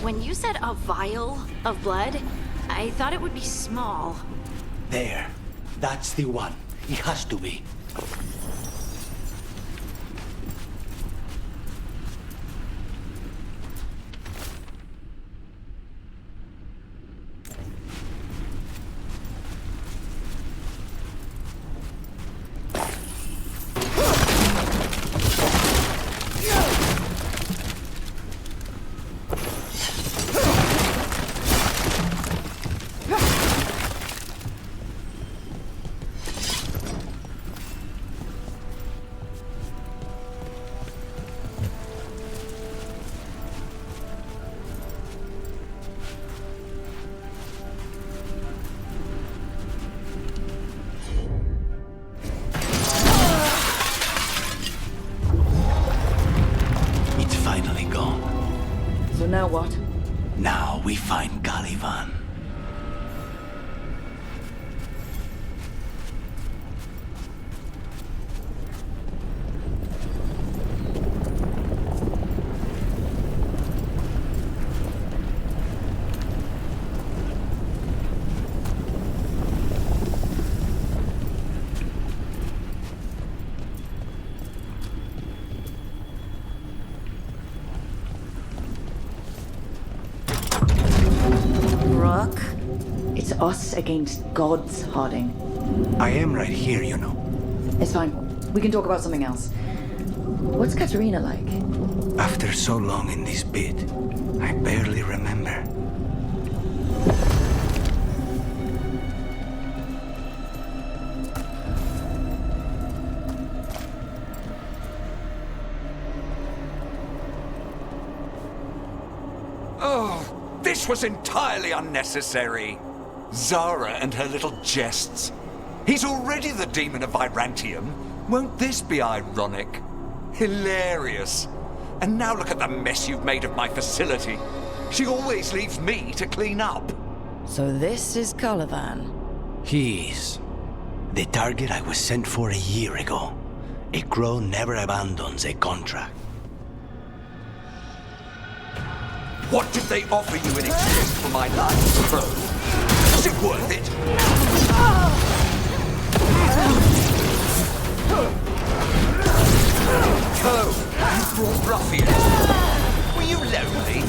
When you said a vial of blood, I thought it would be small. There. That's the one. It has to be. So now what? Now we find Caliban. It's us against gods, Harding. I am right here, you know. It's fine. We can talk about something else. What's Katerina like? After so long in this pit, I barely remember. Oh, this was entirely unnecessary. Zara and her little jests. He's already the demon of Virantium. Won't this be ironic? Hilarious. And now look at the mess you've made of my facility. She always leaves me to clean up. So this is Caliban. He is. The target I was sent for a year ago. A crow never abandons a contract. What did they offer you in exchange for my life, Crow? Was it worth it? Oh, you brought ruffians. Were you lonely?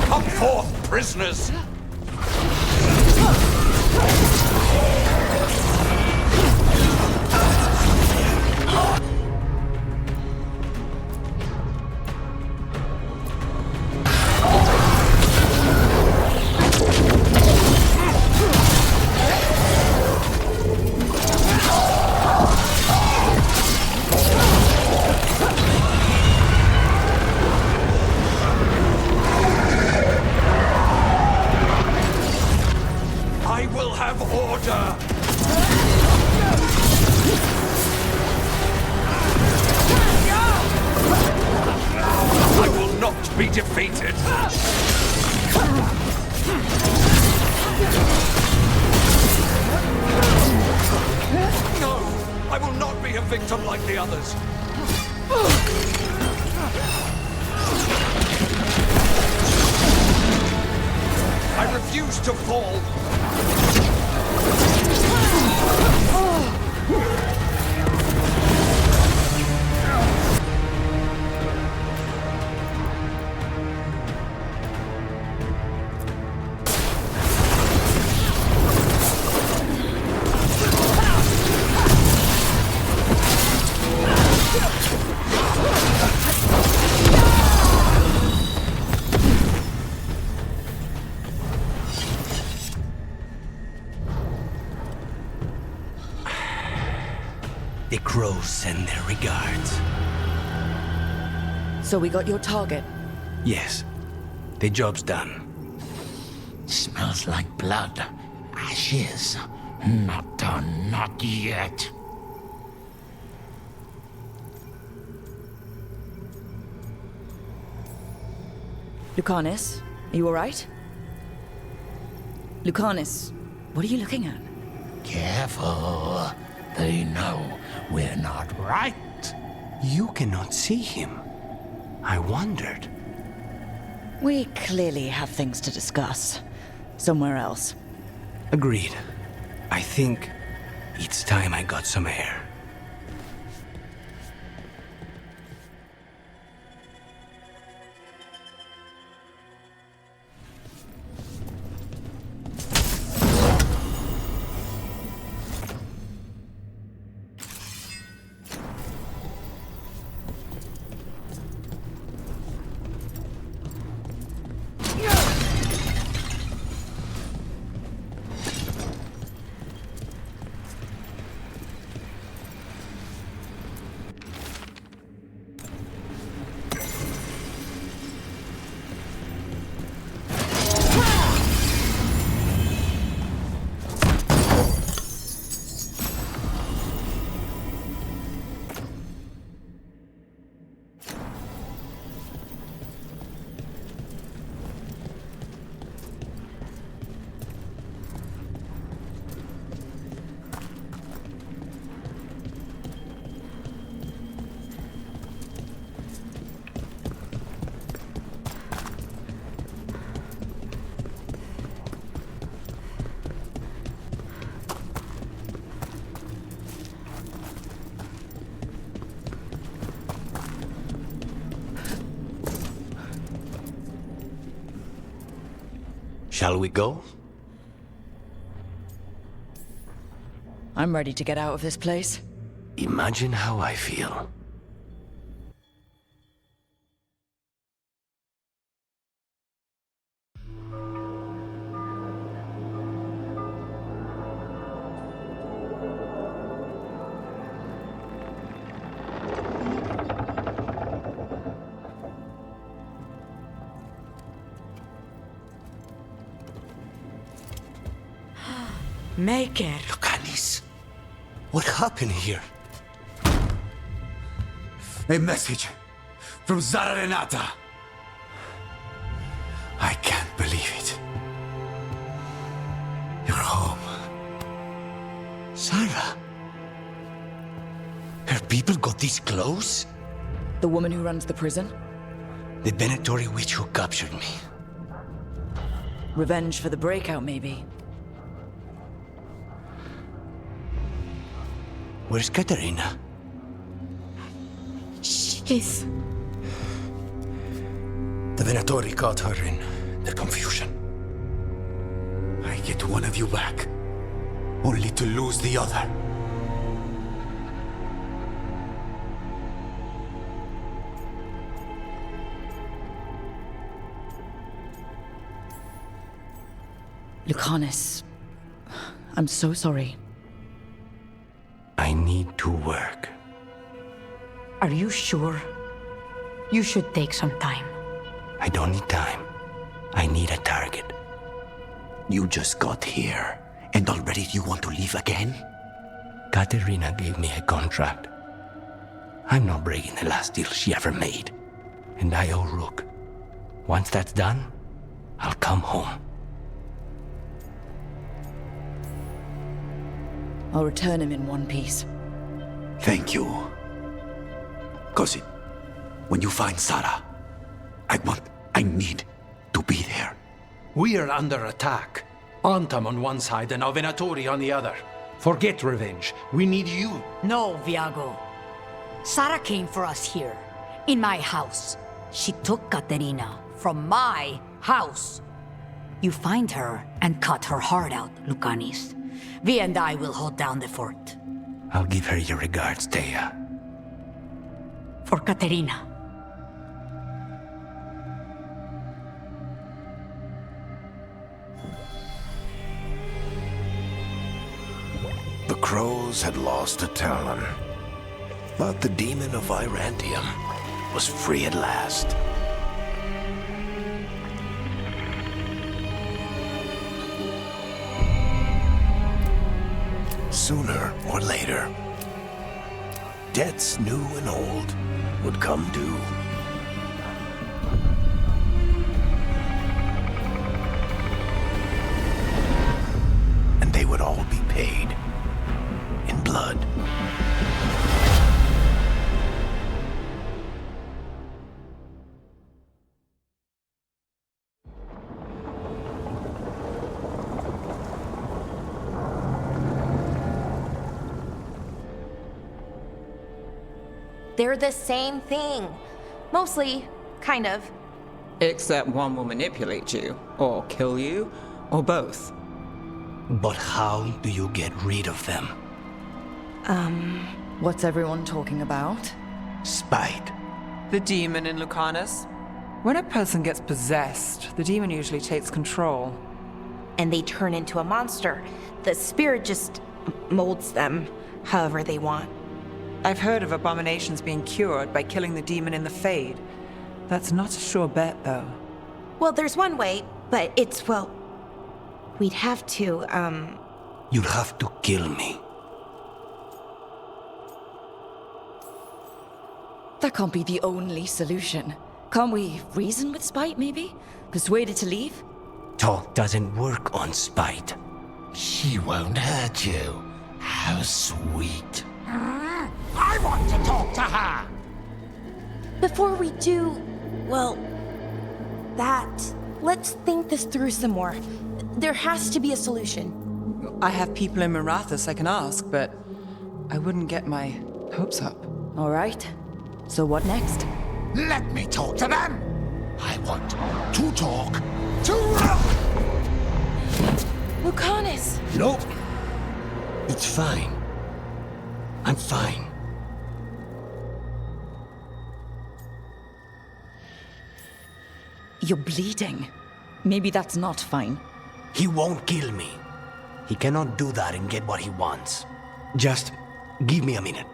Come forth, prisoners! Be defeated. No, I will not be a victim like the others. I refuse to fall. The crows send their regards. So we got your target? Yes. The job's done. Smells like blood. Ashes. Not done, not yet. Lucanus, are you alright? Lucanus, what are you looking at? Careful. They know we're not right. You cannot see him. I wondered. We clearly have things to discuss. Somewhere else. Agreed. I think it's time I got some air. Shall we go? I'm ready to get out of this place. Imagine how I feel. Make it. Lucanis, what happened here? A message from Zara Renata. I can't believe it. You're home. Sarah? Her people got this close? The woman who runs the prison? The Venatori witch who captured me. Revenge for the breakout, maybe. Where's Katerina? She's... The Venatori caught her in their confusion. I get one of you back, only to lose the other. Lucanis, I'm so sorry. I need to work. Are you sure? You should take some time. I don't need time. I need a target. You just got here, and already you want to leave again? Katerina gave me a contract. I'm not breaking the last deal she ever made. And I owe Rook. Once that's done, I'll come home. I'll return him in one piece. Thank you. Cousin, when you find Sarah, I need to be there. We are under attack. Antam on one side and Venatori on the other. Forget revenge. We need you. No, Viago. Sarah came for us here, in my house. She took Katerina from my house. You find her and cut her heart out, Lucanis. Vi and I will hold down the fort. I'll give her your regards, Thea. For Katerina. The crows had lost a talon, but the demon of Virantium was free at last. Sooner or later, debts new and old would come due. And they would all be paid in blood. They're the same thing. Mostly, kind of. Except one will manipulate you, or kill you, or both. But how do you get rid of them? What's everyone talking about? Spite. The demon in Lucanus. When a person gets possessed, the demon usually takes control. And they turn into a monster. The spirit just molds them however they want. I've heard of abominations being cured by killing the demon in the Fade. That's not a sure bet, though. Well, there's one way, but it's, well... We'd have to, You'd have to kill me. That can't be the only solution. Can't we reason with Spite, maybe? Persuade it to leave? Talk doesn't work on spite. She won't hurt you. How sweet. I want to talk to her! Before we do, well, that, let's think this through some more. There has to be a solution. I have people in Marathas I can ask, but I wouldn't get my hopes up. All right. So what next? Let me talk to them! I want to talk to... Lucanus! Nope. It's fine. I'm fine. You're bleeding. Maybe that's not fine. He won't kill me. He cannot do that and get what he wants. Just give me a minute.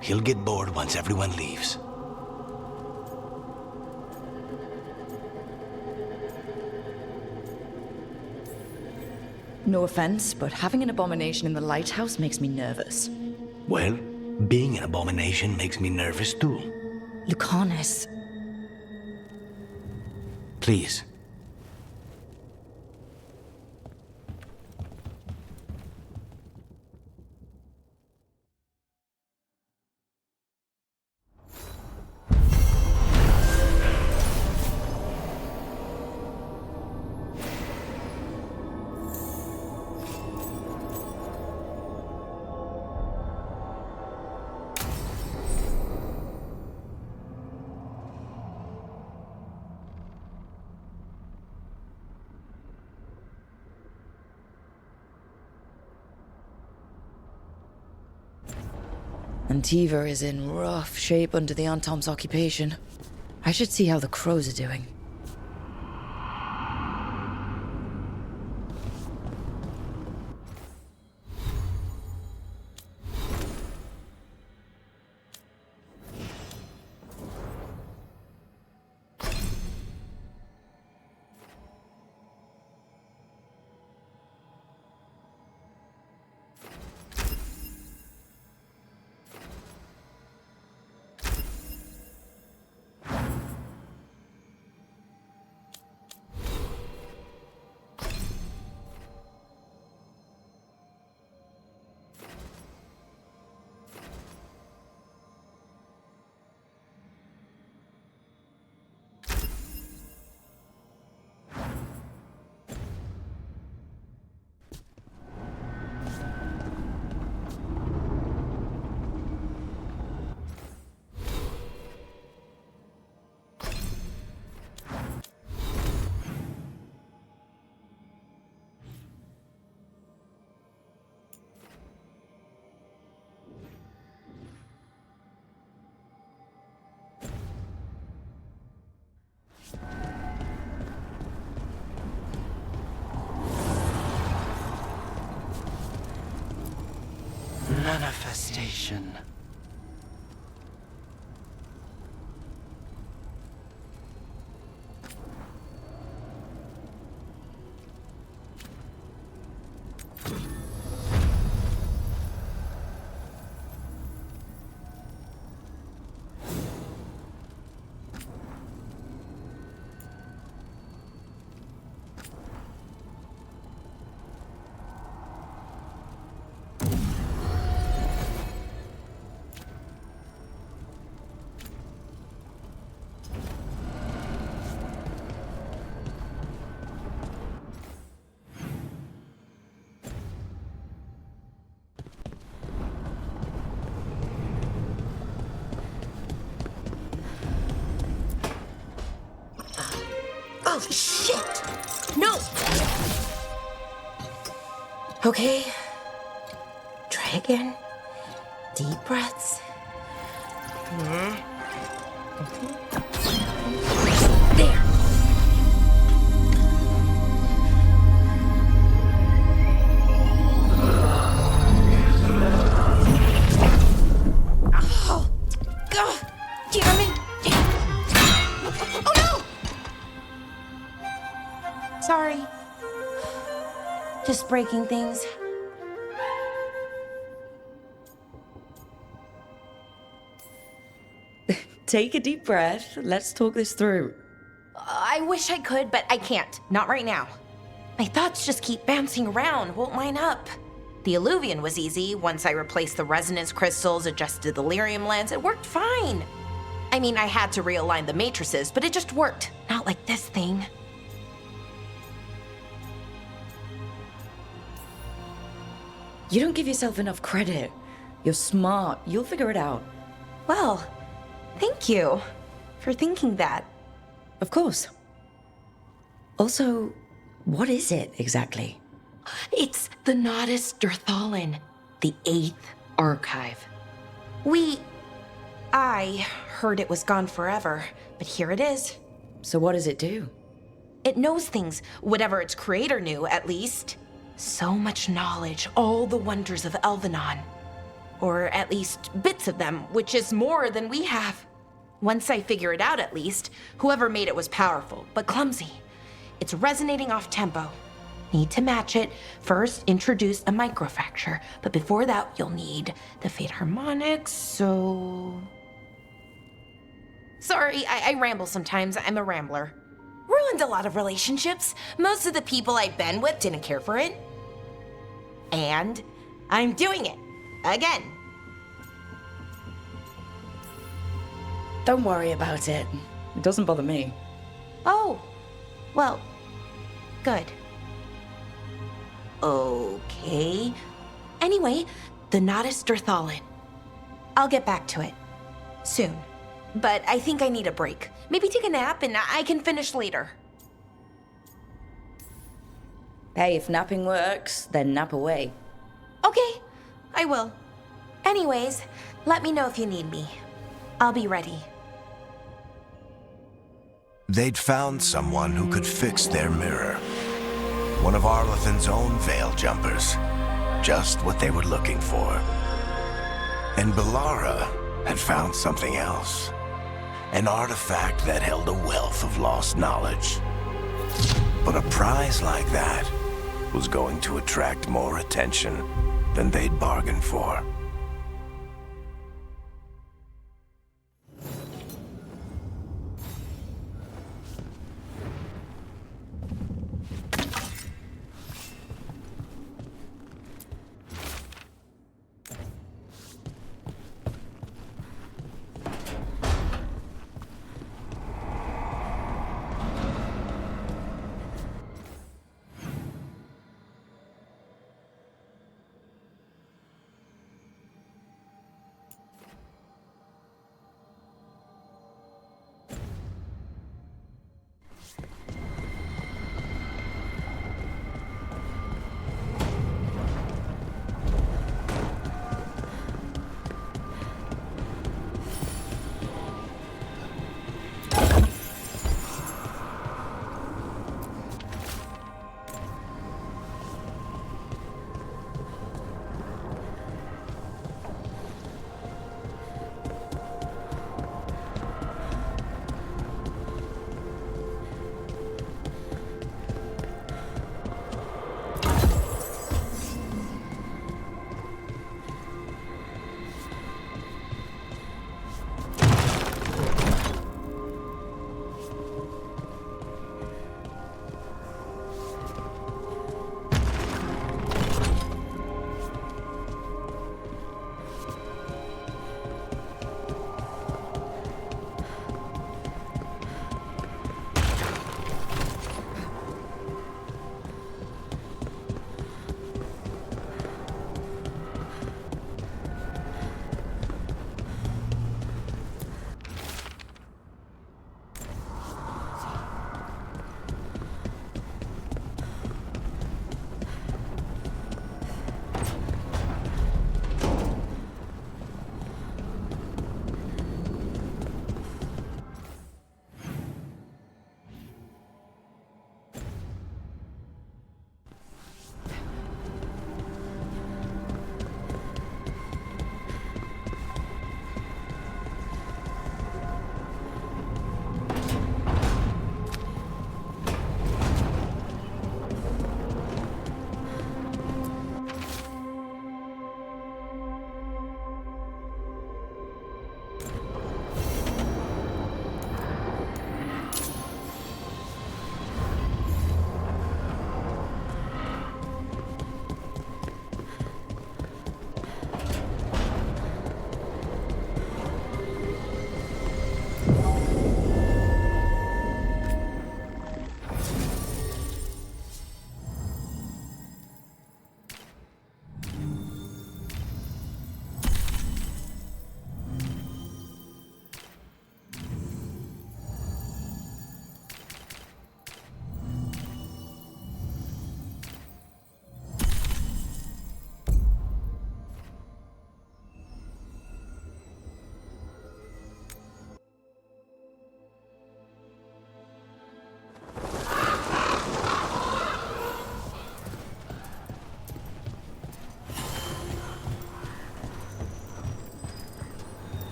He'll get bored once everyone leaves. No offense, but having an abomination in the lighthouse makes me nervous. Well, being an abomination makes me nervous too. Lucanus. Please. Antiva is in rough shape under the Antom's occupation. I should see how the crows are doing. Manifestation. Oh, shit! No! Okay. Try again. Deep breaths. There. Oh, God, damn it! Oh no! Sorry. Just breaking things. Take a deep breath. Let's talk this through. I wish I could, but I can't. Not right now. My thoughts just keep bouncing around, won't line up. The Illuvian was easy. Once I replaced the resonance crystals, adjusted the lyrium lens, it worked fine. I mean, I had to realign the matrices, but it just worked. Not like this thing. You don't give yourself enough credit. You're smart. You'll figure it out. Well, thank you for thinking that. Of course. Also, what is it exactly? It's the Nodus Derthalin, the 8th archive. I heard it was gone forever, but here it is. So what does it do? It knows things, whatever its creator knew, at least. So much knowledge, all the wonders of Elvenon. Or at least bits of them, which is more than we have. Once I figure it out, at least, whoever made it was powerful, but clumsy. It's resonating off tempo. Need to match it. First, introduce a microfracture, but before that, you'll need the Fate harmonics, so... Sorry, I ramble sometimes. I'm a rambler. Ruined a lot of relationships. Most of the people I've been with didn't care for it. And I'm doing it. Again. Don't worry about it. It doesn't bother me. Oh, well, good. Okay. Anyway, the Nodus Derthalin. I'll get back to it. Soon. But I think I need a break. Maybe take a nap and I can finish later. Hey, if napping works, then nap away. Okay, I will. Anyways, let me know if you need me. I'll be ready. They'd found someone who could fix their mirror. One of Arlathan's own veil jumpers. Just what they were looking for. And Bellara had found something else. An artifact that held a wealth of lost knowledge. But a prize like that was going to attract more attention than they'd bargained for.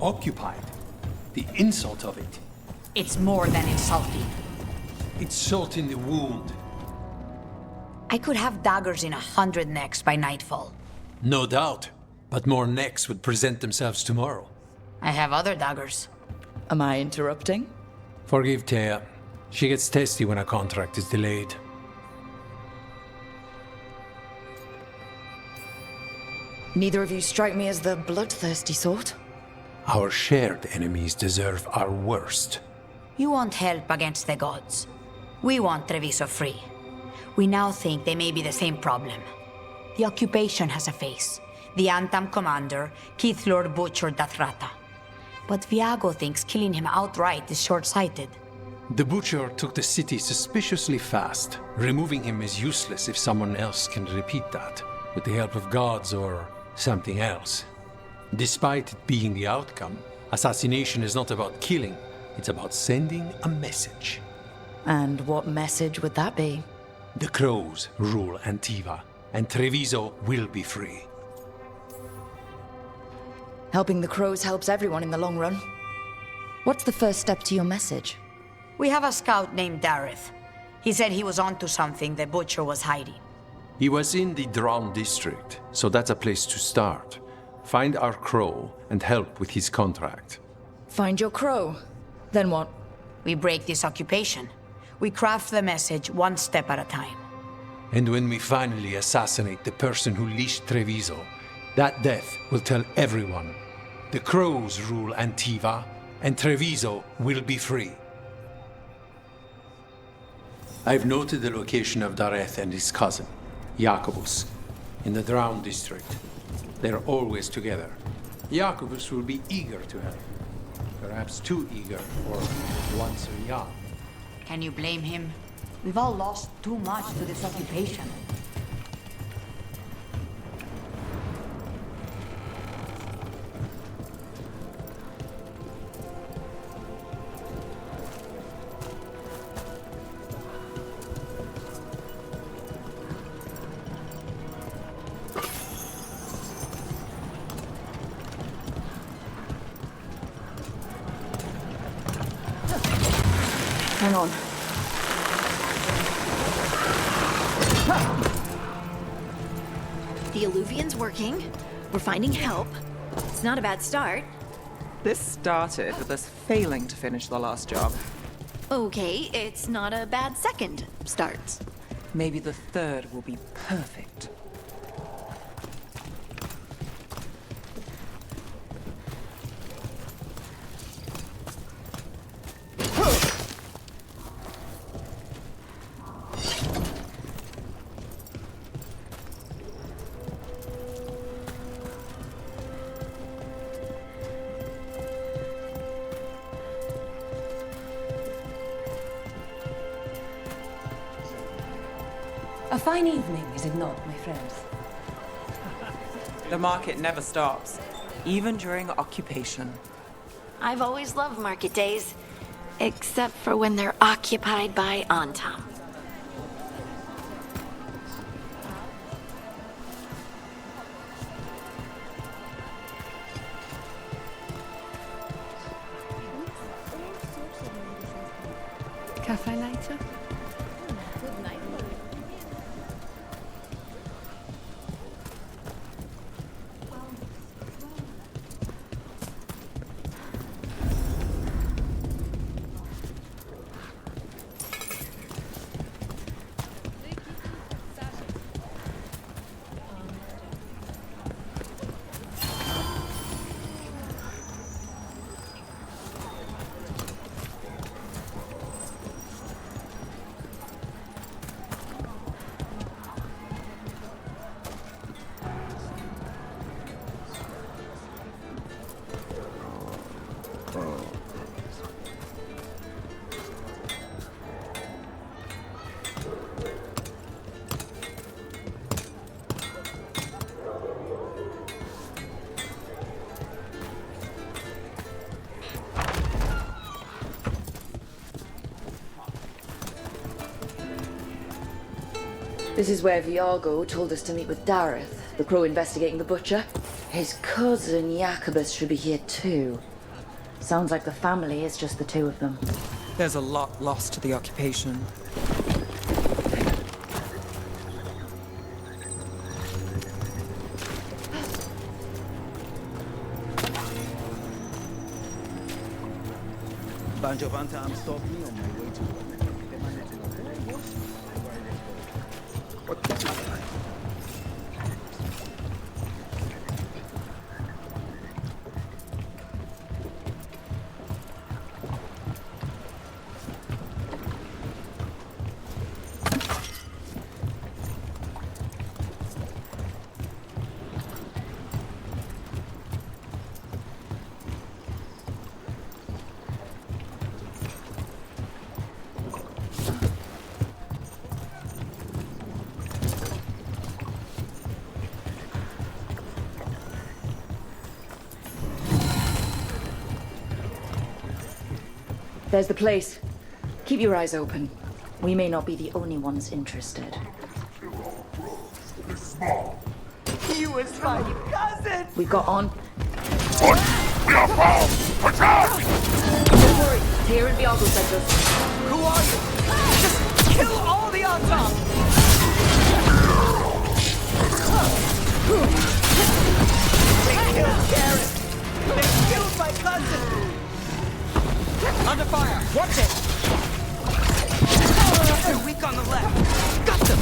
Occupied. The insult of it. It's more than insulting. It's salt in the wound. I could have daggers in 100 necks by nightfall. No doubt. But more necks would present themselves tomorrow. I have other daggers. Am I interrupting? Forgive Thea. She gets testy when a contract is delayed. Neither of you strike me as the bloodthirsty sort. Our shared enemies deserve our worst. You want help against the gods. We want Treviso free. We now think they may be the same problem. The occupation has a face. The Antam commander, Keith Lord Butcher Dathrata. But Viago thinks killing him outright is short-sighted. The Butcher took the city suspiciously fast. Removing him is useless if someone else can repeat that, with the help of gods or something else. Despite it being the outcome, assassination is not about killing, it's about sending a message. And what message would that be? The Crows rule Antiva, and Treviso will be free. Helping the crows helps everyone in the long run. What's the first step to your message? We have a scout named Dareth. He said he was onto something the Butcher was hiding. He was in the Drown district, so that's a place to start. Find our crow and help with his contract. Find your crow. Then what? We break this occupation. We craft the message one step at a time. And when we finally assassinate the person who leashed Treviso, that death will tell everyone. The crows rule Antiva, and Treviso will be free. I've noted the location of Dareth and his cousin, Jacobus, in the Drown district. They're always together. Jacobus will be eager to help. Perhaps too eager for one so young. Can you blame him? We've all lost too much to this occupation. Hang on. The Alluvian's working. We're finding help. It's not a bad start. This started with us failing to finish the last job. Okay, it's not a bad second start. Maybe the third will be perfect. A fine evening, is it not, my friends? The market never stops, even during occupation. I've always loved market days, except for when they're occupied by Antam. Cafe later? This is where Viago told us to meet with Dareth, the crow investigating the Butcher. His cousin Jacobus should be here too. Sounds like the family is just the two of them. There's a lot lost to the occupation. Bunch of untimed stopped me on my way to work. There's the place. Keep your eyes open. We may not be the only ones interested. He was my cousin! We got on. We are found! Attack! Don't worry, Tyr and Veilguard sent us. Who are you? Just kill all the Antam! They killed Garrett! They killed my cousin! Under fire! Watch it! They're weak on the left. Got them!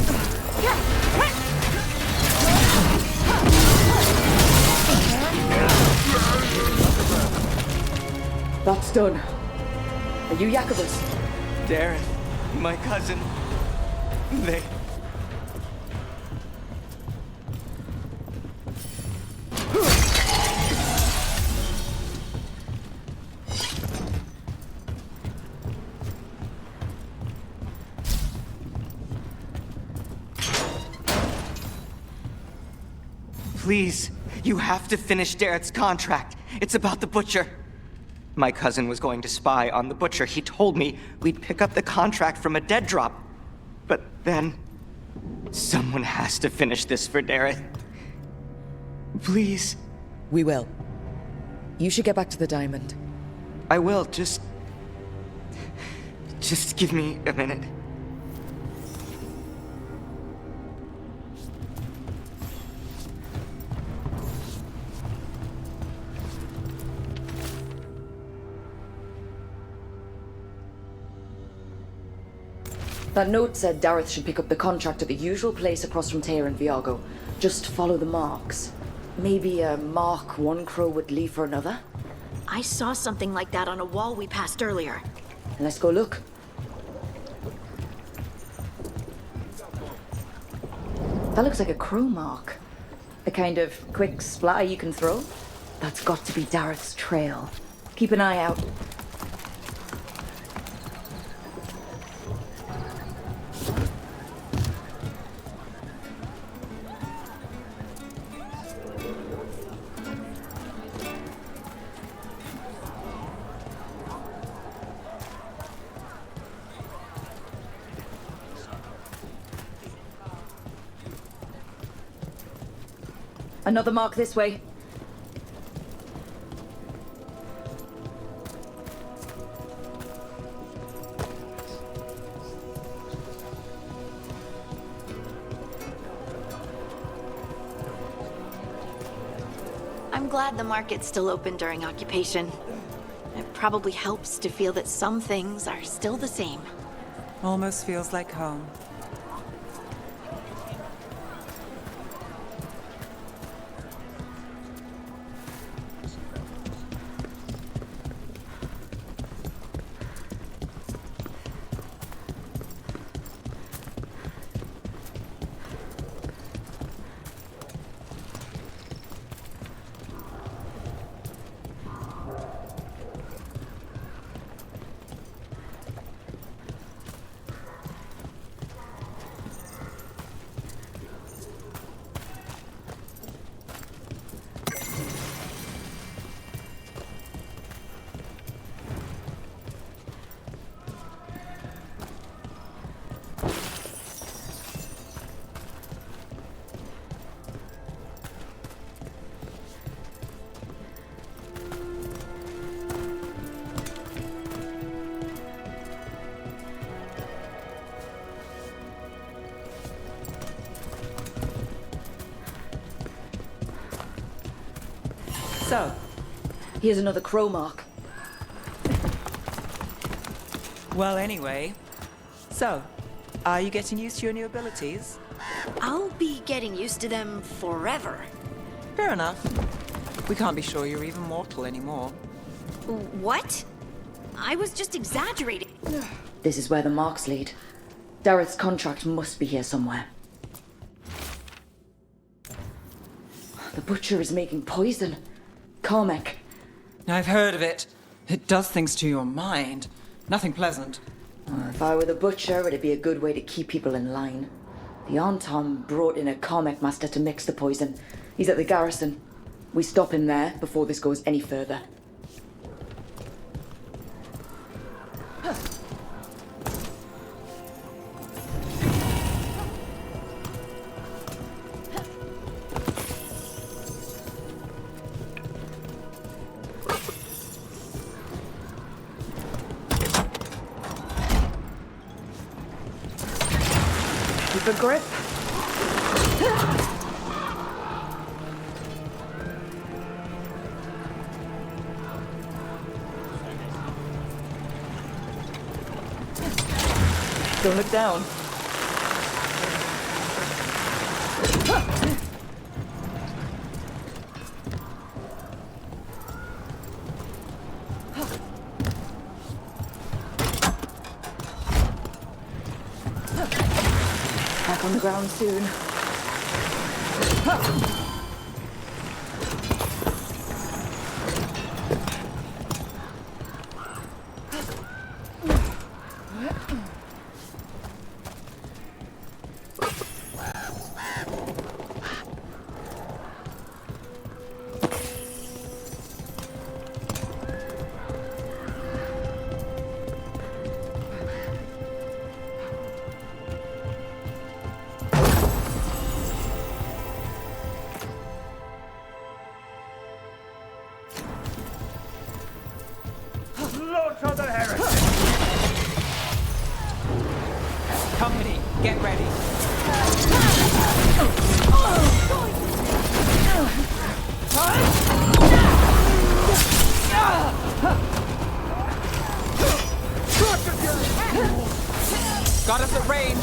That's done. Are you Jacobus? Darren, my cousin. They... Please, you have to finish Darrett's contract. It's about the Butcher. My cousin was going to spy on the Butcher. He told me we'd pick up the contract from a dead drop. But then... someone has to finish this for Darrett. Please. We will. You should get back to the diamond. I will, just give me a minute. That note said Dareth should pick up the contract at the usual place across from Tyr and Veilguard. Just follow the marks. Maybe a mark one crow would leave for another? I saw something like that on a wall we passed earlier. Let's go look. That looks like a crow mark. The kind of quick splatter you can throw. That's got to be Dareth's trail. Keep an eye out. Another mark this way. I'm glad the market's still open during occupation. It probably helps to feel that some things are still the same. Almost feels like home. So? Here's another crow mark. Well, anyway. So, are you getting used to your new abilities? I'll be getting used to them forever. Fair enough. We can't be sure you're even mortal anymore. What? I was just exaggerating. This is where the marks lead. Dareth's contract must be here somewhere. The butcher is making poison. Carmec. I've heard of it. It does things to your mind. Nothing pleasant. If I were the butcher, it'd be a good way to keep people in line. The Anton brought in a Carmec master to mix the poison. He's at the garrison. We stop him there before this goes any further. Keep a grip. Don't look down. Back on the ground soon. Company, get ready. Got us at range.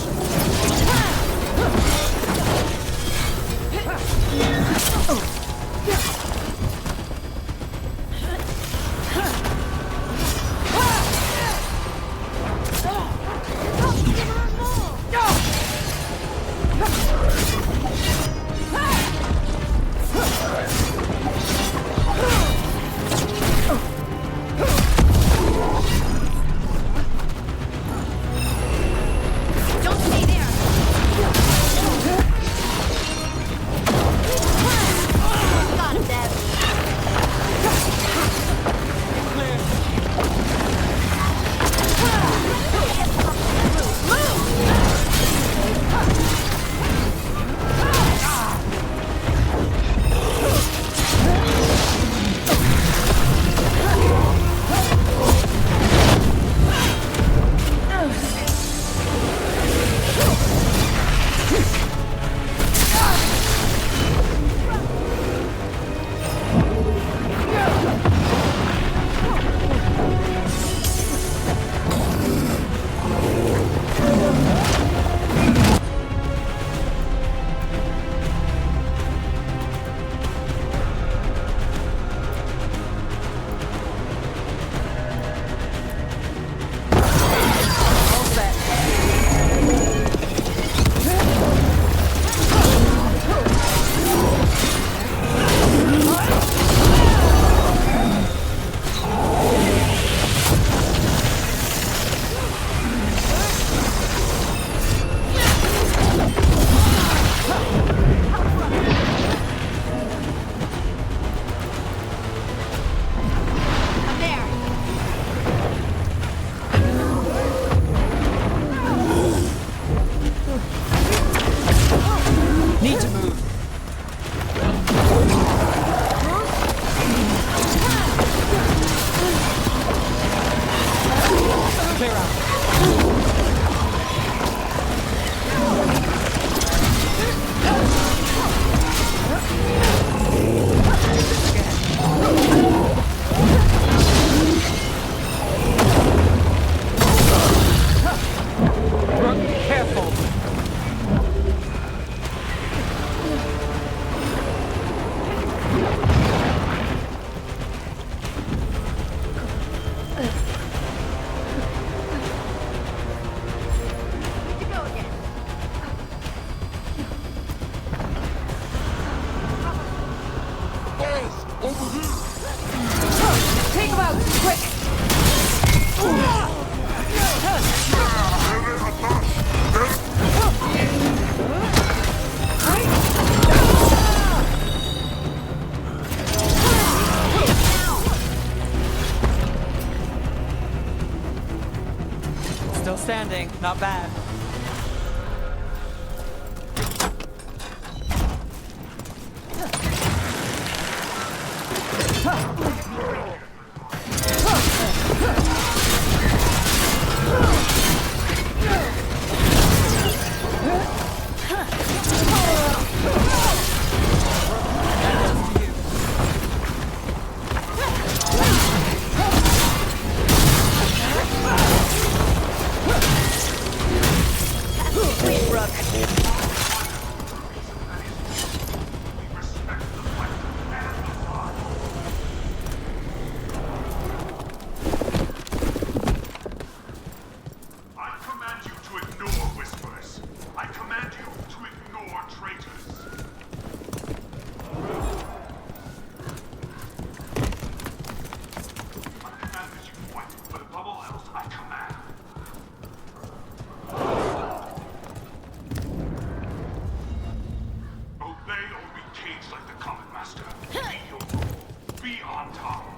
Take him out! Quick! Still standing. Not bad. Be on top.